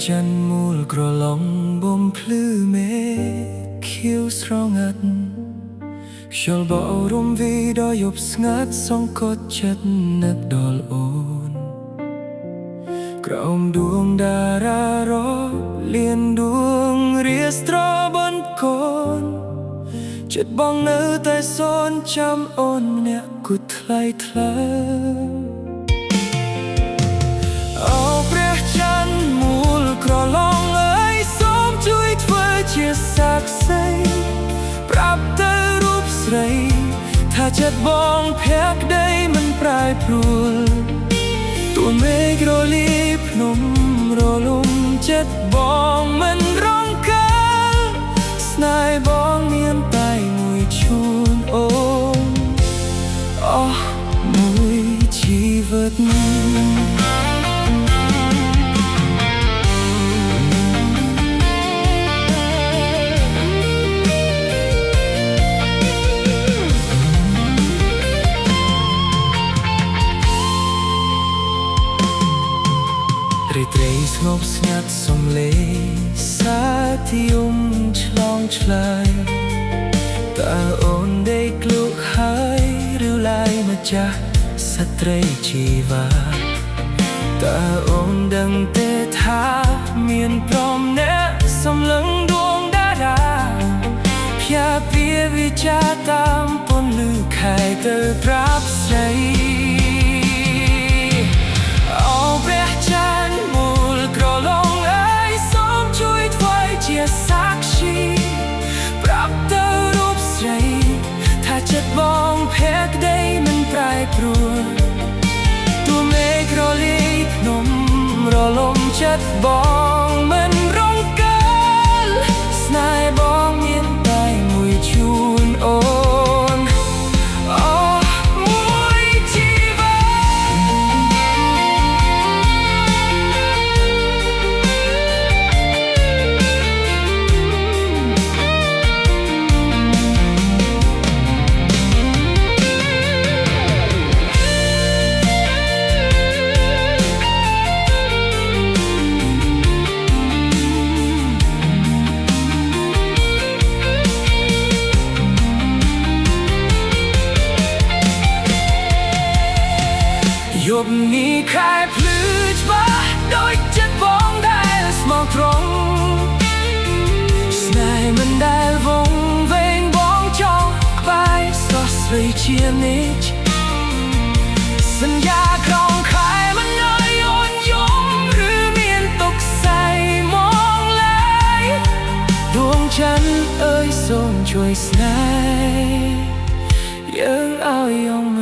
จันทร์มูลกระลองบ่มพลื้อเมฆคิ้วស្រងាត់ខ្យល់បោរំវីដល់យប់ស្ងាត់សង្កត់ចិត្តនឹកដល់អូនក្រោមដួងតារារកលៀនដួងរាស្របន្កូនចិត្តបងនៅតែសូនចាំអូនម្នាក់គូថ្លៃថ្លាអូព្រះច័ន្ទមូលក្រឡងអើយសូមជួយធ្វើជាសាក្សីប្រាប់ទៅរូបស្រីថាចិត្តបងភក្តីមិនប្រែប្រួលទួមេឃរលីភ្នំរលំចិត្តបងមិនរងកើស្នេហ៍បងមានតែមួយជូនអូនអស់មួយជីវិតត្រីស្ងប់ស្ងាត់សំឡេងសាទីយំឆ្លងឆ្លើយតើអូនដេកលក់ហើយឬឡាយម្ចាស់ស្ត្រីជីវ៉ាតើអូនដឹងទេថាមានព្រមអ្នកសម្លឹងដួងតារាភ័ព្វពាវិចារតាមពន្លឺខែទៅប្រាប់ស្រីចិត្តបងភក្តីមិនប្រែប្រួលទួមេឃរលីភ្នំរលំចិត្តបងមិនរងកើស្នេហ៍បងមានតែមួយជូនអូនអស់មួយជីវិយប់នេះខែភ្លឺច្បាស់ដូចចិត្តបងដែលស្មោះត្រង់ស្នេហ៍មិនដែលវង្វេងបងចង់ក្បែរស្រស់ស្រីជានិច្ចសន្យាក្រងខែមិនអើយអូនយំឬមានទុកសែមងឡើយដួងច័ន្ទអើយសូមជួយស្នេហ៍យើងឲ្យយំ